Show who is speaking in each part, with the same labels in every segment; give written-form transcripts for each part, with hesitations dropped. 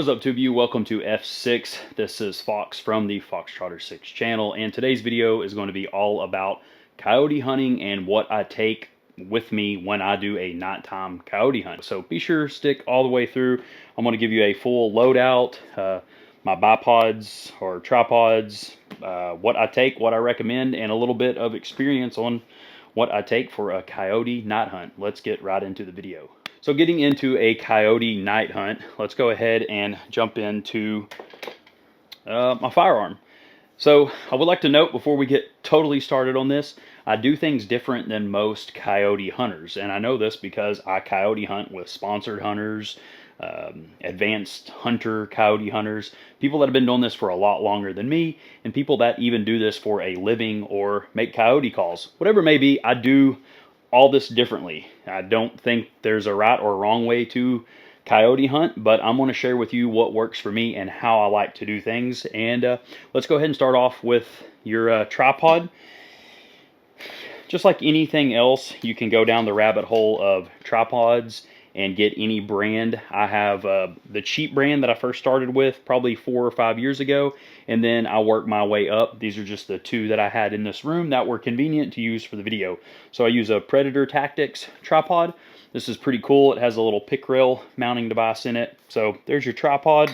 Speaker 1: What is up, tube you? Welcome to F6. This is Fox from the Foxtrotter 6 channel, and today's video is going to be all about coyote hunting and what I take with me when I do a nighttime coyote hunt. So be sure to stick all the way through. I'm going to give you a full loadout, my bipods or tripods, what I take, what I recommend, and a little bit of experience on what I take for a coyote night hunt. Let's get right into the video. So getting into a coyote night hunt, let's go ahead and jump into my firearm. So I would like to note before we get totally started on this, I do things different than most coyote hunters. And I know this because I coyote hunt with sponsored hunters, advanced hunter coyote hunters, people that have been doing this for a lot longer than me, and people that even do this for a living or make coyote calls. Whatever it may be, I do all this differently. I don't think there's a right or wrong way to coyote hunt, but I'm going to share with you what works for me and how I like to do things. And let's go ahead and start off with your tripod. Just like anything else, you can go down the rabbit hole of tripods and get any brand. I have the cheap brand that I first started with probably 4 or 5 years ago, and then I worked my way up. These are just the two that I had in this room that were convenient to use for the video. So I use a Predator Tactics tripod. This is pretty cool. It has a little pick rail mounting device in it. So there's your tripod.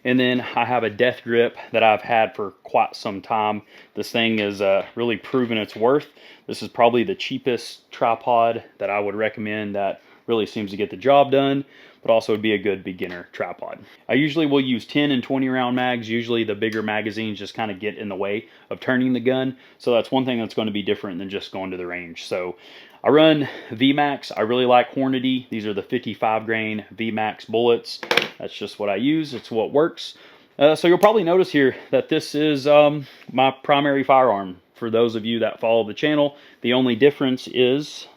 Speaker 1: And then I have a death grip that I've had for quite some time. This thing is really proven its worth. This is probably the cheapest tripod that I would recommend that really seems to get the job done, but also would be a good beginner tripod. I usually will use 10 and 20 round mags. Usually the bigger magazines just kind of get in the way of turning the gun. So that's one thing that's going to be different than just going to the range. So I run VMAX. I really like Hornady. These are the 55 grain VMAX bullets. That's just what I use. It's what works. So you'll probably notice here that this is my primary firearm. For those of you that follow the channel, the only difference is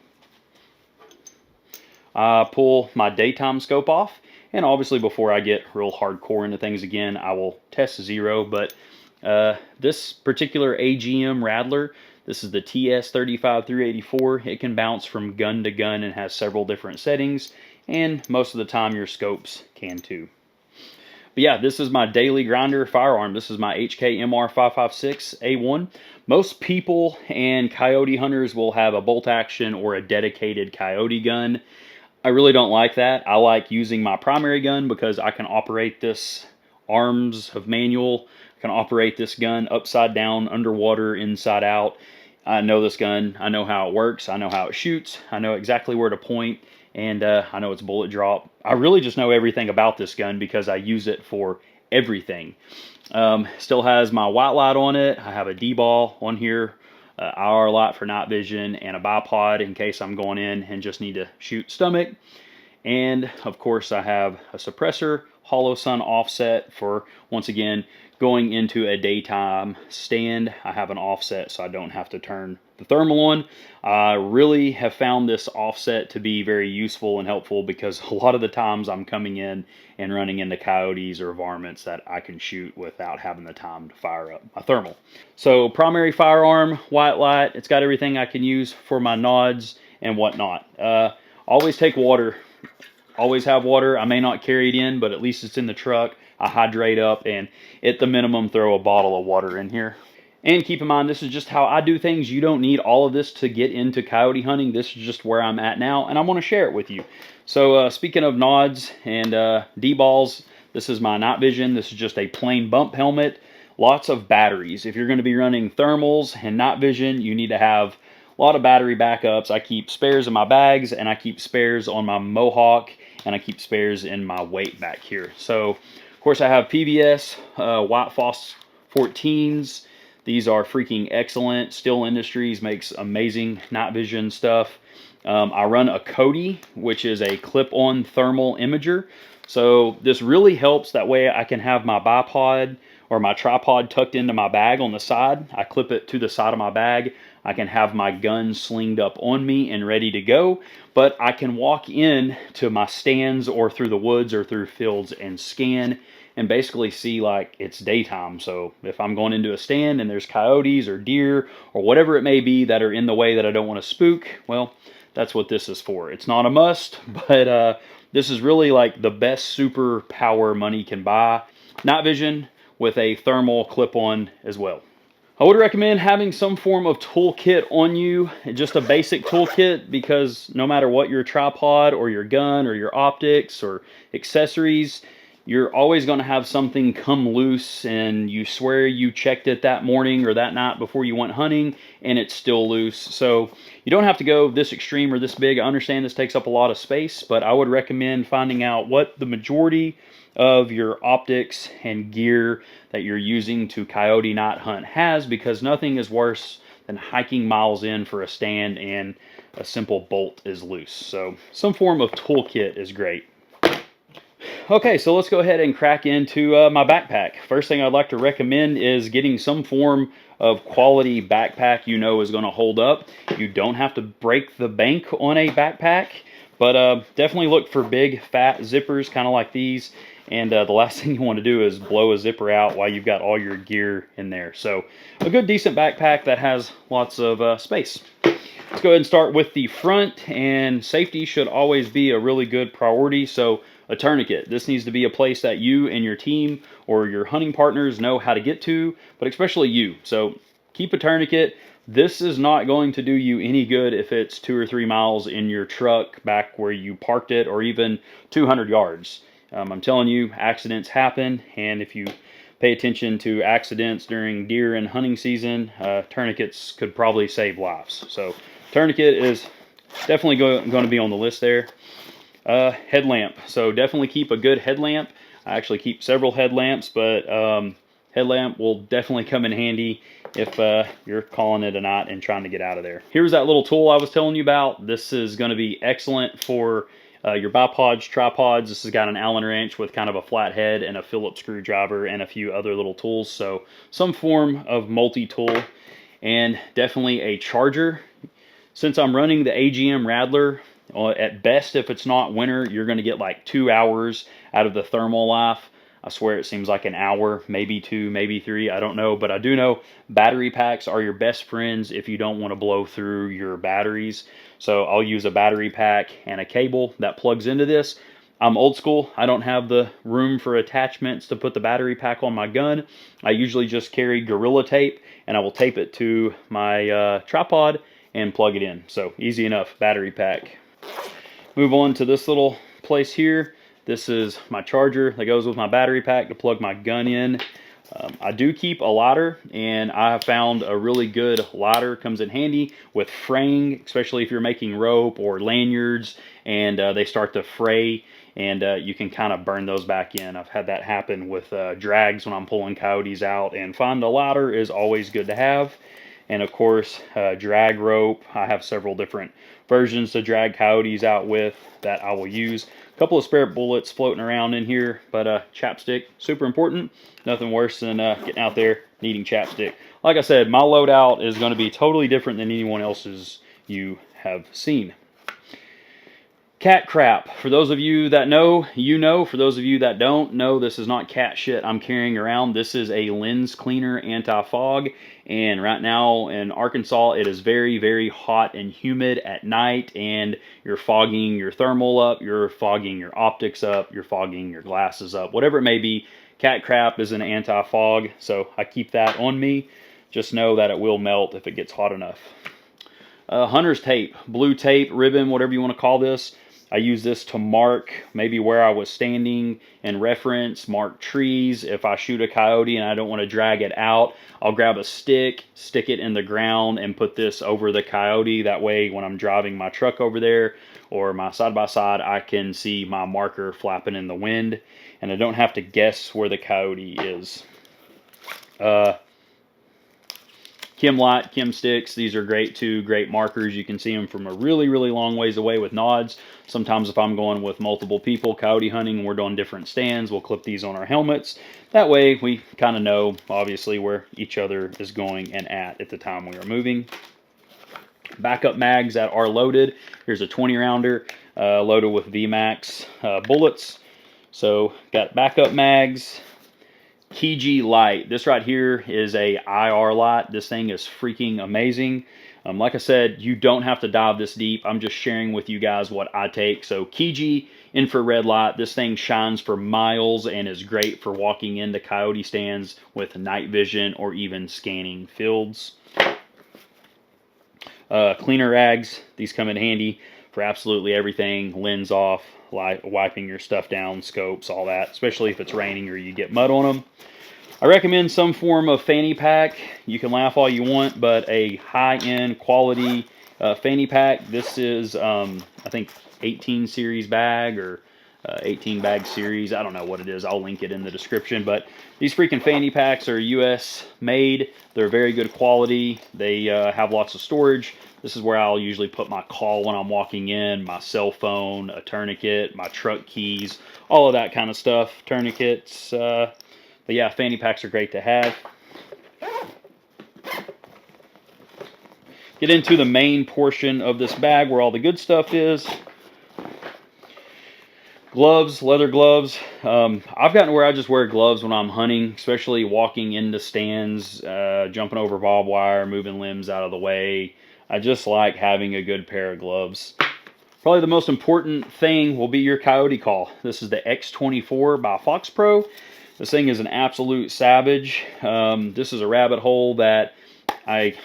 Speaker 1: I pull my daytime scope off. And obviously before I get real hardcore into things again, I will test zero. But this particular AGM Rattler, this is the TS-35-384. It can bounce from gun to gun and has several different settings. And most of the time your scopes can too. But yeah, this is my daily grinder firearm. This is my HK MR556A1. Most people and coyote hunters will have a bolt action or a dedicated coyote gun. I really don't like that. I like using my primary gun because I can operate this arms of manual. I can operate this gun upside down, underwater, inside out. I know this gun. I know how it works. I know how it shoots. I know exactly where to point. And I know it's bullet drop. I really just know everything about this gun because I use it for everything. Still has my white light on it. I have a D-ball on here, IR light for night vision, and a bipod in case I'm going in and just need to shoot stomach. And of course I have a suppressor, hollow sun offset for, once again, going into a daytime stand. I have an offset so I don't have to turn the thermal on. I really have found this offset to be very useful and helpful because a lot of the times I'm coming in and running into coyotes or varmints that I can shoot without having the time to fire up my thermal. So primary firearm, white light. It's got everything I can use for my nods and whatnot. Always take water. Always have water. I may not carry it in, but at least it's in the truck. I hydrate up and at the minimum throw a bottle of water in here. And keep in mind, this is just how I do things. You don't need all of this to get into coyote hunting. This is just where I'm at now, and I want to share it with you. So speaking of nods and D-balls, this is my night vision. This is just a plain bump helmet. Lots of batteries. If you're going to be running thermals and night vision, you need to have a lot of battery backups. I keep spares in my bags, and I keep spares on my Mohawk, and I keep spares in my weight back here. So, of course, I have PVS, White Phos 14s. These are freaking excellent. Steel Industries makes amazing night vision stuff. I run a Coyote, which is a clip-on thermal imager. So this really helps. That way I can have my bipod or my tripod tucked into my bag on the side. I clip it to the side of my bag. I can have my gun slinged up on me and ready to go. But I can walk in to my stands or through the woods or through fields and scan and basically see like it's daytime. So if I'm going into a stand and there's coyotes or deer or whatever it may be that are in the way that I don't want to spook, well, that's what this is for. It's not a must, but This is really like the best superpower money can buy. Night vision with a thermal clip-on as well. I would recommend having some form of toolkit on you, just a basic toolkit, because no matter what your tripod or your gun or your optics or accessories, you're always going to have something come loose and you swear you checked it that morning or that night before you went hunting and it's still loose. So you don't have to go this extreme or this big. I understand this takes up a lot of space, but I would recommend finding out what the majority of your optics and gear that you're using to coyote night hunt has, because nothing is worse than hiking miles in for a stand and a simple bolt is loose. So some form of toolkit is great. Okay, so let's go ahead and crack into my backpack. First thing I'd like to recommend is getting some form of quality backpack you know is going to hold up. You don't have to break the bank on a backpack, but definitely look for big fat zippers, kind of like these. And the last thing you want to do is blow a zipper out while you've got all your gear in there. So a good decent backpack that has lots of space. Let's go ahead and start with the front, and safety should always be a really good priority. So a tourniquet. This needs to be a place that you and your team or your hunting partners know how to get to, but especially you. So keep a tourniquet. This is not going to do you any good if it's 2 or 3 miles in your truck back where you parked it, or even 200 yards. I'm telling you, accidents happen, and if you pay attention to accidents during deer and hunting season, tourniquets could probably save lives. So tourniquet is definitely going to be on the list there. Headlamp. So definitely keep a good headlamp. I actually keep several headlamps, but headlamp will definitely come in handy if you're calling it a night and trying to get out of there. Here's that little tool I was telling you about. This is going to be excellent for your bipods, tripods. This has got an Allen wrench with kind of a flat head and a Phillips screwdriver and a few other little tools. So some form of multi-tool, and definitely a charger. Since I'm running the AGM Rattler, at best, if it's not winter, you're going to get like 2 hours out of the thermal life. I swear it seems like an hour, maybe 2, maybe 3, I don't know. But I do know battery packs are your best friends if you don't want to blow through your batteries. So I'll use a battery pack and a cable that plugs into this. I'm old school. I don't have the room for attachments to put the battery pack on my gun. I usually just carry Gorilla Tape, and I will tape it to my tripod and plug it in. So easy enough, battery pack. Move on to this little place here. This is my charger that goes with my battery pack to plug my gun in. I do keep a lighter, and I have found a really good lighter. Comes in handy with fraying, especially if you're making rope or lanyards and they start to fray, and you can kind of burn those back in. I've had that happen with drags when I'm pulling coyotes out, and find a lighter is always good to have. And of course, drag rope. I have several different versions to drag coyotes out with that I will use. A couple of spare bullets floating around in here, but chapstick, super important. Nothing worse than getting out there needing chapstick. Like I said, my loadout is going to be totally different than anyone else's you have seen. Cat crap. For those of you that know, you know. For those of you that don't know, this is not cat shit I'm carrying around. This is a lens cleaner anti-fog. And right now in Arkansas, it is very, very hot and humid at night. And you're fogging your thermal up, you're fogging your optics up, you're fogging your glasses up, whatever it may be. Cat crap is an anti-fog, so I keep that on me. Just know that it will melt if it gets hot enough. Hunter's tape, blue tape, ribbon, whatever you want to call this. I use this to mark maybe where I was standing and reference, mark trees. If I shoot a coyote and I don't want to drag it out, I'll grab a stick, stick it in the ground, and put this over the coyote. That way, when I'm driving my truck over there or my side-by-side, I can see my marker flapping in the wind, and I don't have to guess where the coyote is. Chem light, chem sticks, these are great too, great markers. You can see them from a really, really long ways away with nods. Sometimes if I'm going with multiple people coyote hunting, we're doing different stands, we'll clip these on our helmets. That way we kind of know, obviously, where each other is going and at the time we are moving. Backup mags that are loaded. Here's a 20 rounder loaded with VMAX bullets. So got backup mags. KG light. This right here is a IR light. This thing is freaking amazing. Like I said, you don't have to dive this deep. I'm just sharing with you guys what I take. So KG infrared light. This thing shines for miles and is great for walking into coyote stands with night vision or even scanning fields. Cleaner rags, these come in handy for absolutely everything. Lens off, wiping your stuff down, scopes, all that, especially if it's raining or you get mud on them. I recommend some form of fanny pack. You can laugh all you want, but a high-end quality fanny pack. This is, I think, 18 series bag or 18 bag series. I don't know what it is. I'll link it in the description. But these freaking fanny packs are US made. They're very good quality. They have lots of storage. This is where I'll usually put my call when I'm walking in, my cell phone, a tourniquet, my truck keys, all of that kind of stuff. Tourniquets. But yeah, fanny packs are great to have. Get into the main portion of this bag where all the good stuff is. Gloves, leather gloves. I've gotten where I just wear gloves when I'm hunting, especially walking into stands, jumping over barbed wire, moving limbs out of the way. I just like having a good pair of gloves. Probably the most important thing will be your coyote call. This is the X24 by Fox Pro. This thing is an absolute savage. This is a rabbit hole that I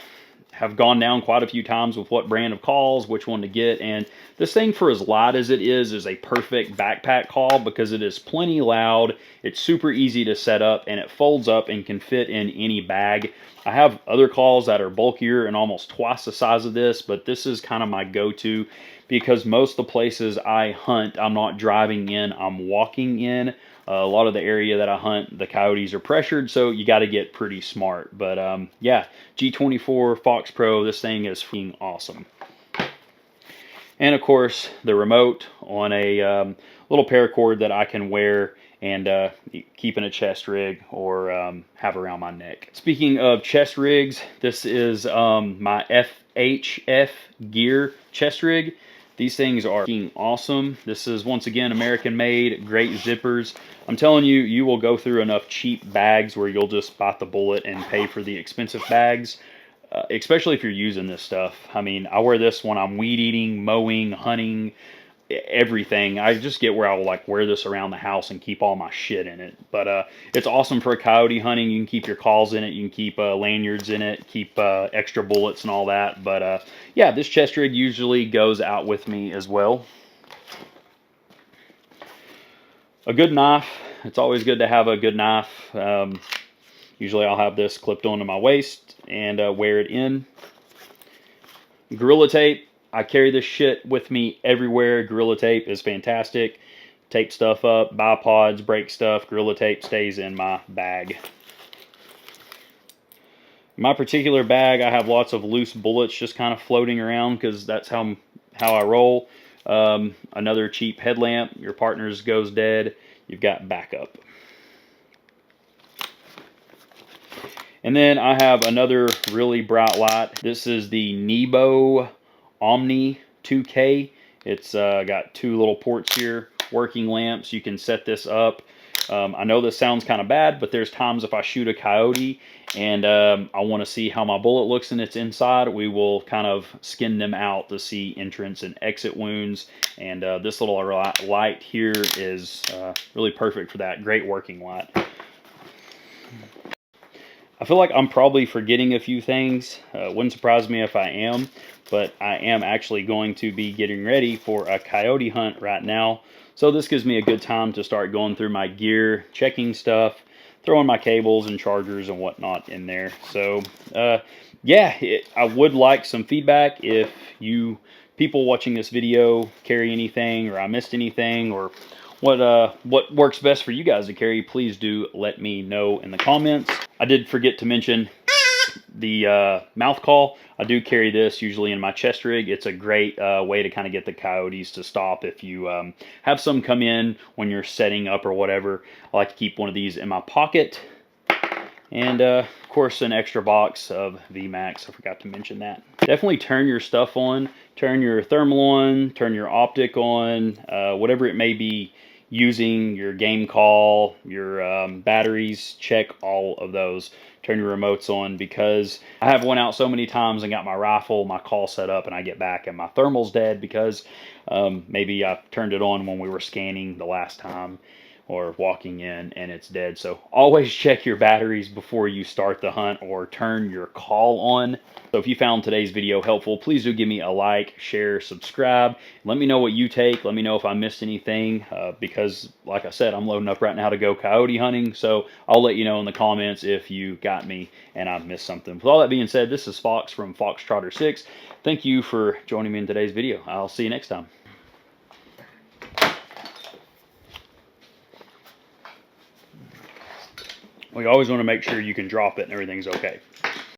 Speaker 1: have gone down quite a few times with what brand of calls, which one to get, and this thing, for as light as it is a perfect backpack call because it is plenty loud, it's super easy to set up, and it folds up and can fit in any bag. I have other calls that are bulkier and almost twice the size of this, but this is kind of my go-to because most of the places I hunt, I'm not driving in, I'm walking in. A lot of the area that I hunt, the coyotes are pressured, so you got to get pretty smart. But yeah, G24 Fox Pro, this thing is freaking awesome. And of course, the remote on a little paracord that I can wear and keep in a chest rig or have around my neck. Speaking of chest rigs, this is my FHF Gear chest rig. These things are awesome. This is, once again, American made, great zippers. I'm telling you, you will go through enough cheap bags where you'll just bite the bullet and pay for the expensive bags, especially if you're using this stuff. I mean, I wear this when I'm weed eating, mowing, hunting, everything. I just get where I will like wear this around the house and keep all my shit in it. But it's awesome for coyote hunting. You can keep your calls in it. You can keep lanyards in it, keep extra bullets and all that. But yeah, this chest rig usually goes out with me as well. A good knife. It's always good to have a good knife. Usually I'll have this clipped onto my waist and wear it in. Gorilla tape. I carry this shit with me everywhere. Gorilla tape is fantastic. Tape stuff up, bipods, break stuff. Gorilla tape stays in my bag. In my particular bag, I have lots of loose bullets just kind of floating around because that's how I roll. Another cheap headlamp. Your partner's goes dead. You've got backup. And then I have another really bright light. This is the Nebo Omni 2K. It's got two little ports here, working lamps. You can set this up. I know this sounds kind of bad, but there's times if I shoot a coyote and I want to see how my bullet looks in its inside, we will kind of skin them out to see entrance and exit wounds. And this little light here is really perfect for that. Great working light. I feel like I'm probably forgetting a few things. Wouldn't surprise me if I am, but I am actually going to be getting ready for a coyote hunt right now. So this gives me a good time to start going through my gear, checking stuff, throwing my cables and chargers and whatnot in there. So yeah, I would like some feedback if you people watching this video carry anything or I missed anything or what works best for you guys to carry. Please do let me know in the comments. I did forget to mention the mouth call. I do carry this usually in my chest rig. It's a great way to kind of get the coyotes to stop if you have some come in when you're setting up or whatever. I like to keep one of these in my pocket. And of course an extra box of VMAX. I forgot to mention that. Definitely turn your stuff on. Turn your thermal on. Turn your optic on. Whatever it may be using, your game call, your batteries, check all of those. turn your remotes on, because I have went out so many times and got my rifle, my call set up, and I get back and my thermal's dead because maybe I turned it on when we were scanning the last time or walking in and it's dead. So always check your batteries before you start the hunt or turn your call on. So if you found today's video helpful, please do give me a like, share, subscribe. Let me know what you take. Let me know if I missed anything, because like I said, I'm loading up right now to go coyote hunting. So I'll let you know in the comments if you got me and I missed something. With all that being said, this is Fox from Foxtrotter 6. Thank you for joining me in today's video. I'll see you next time. We always want to make sure you can drop it and everything's okay.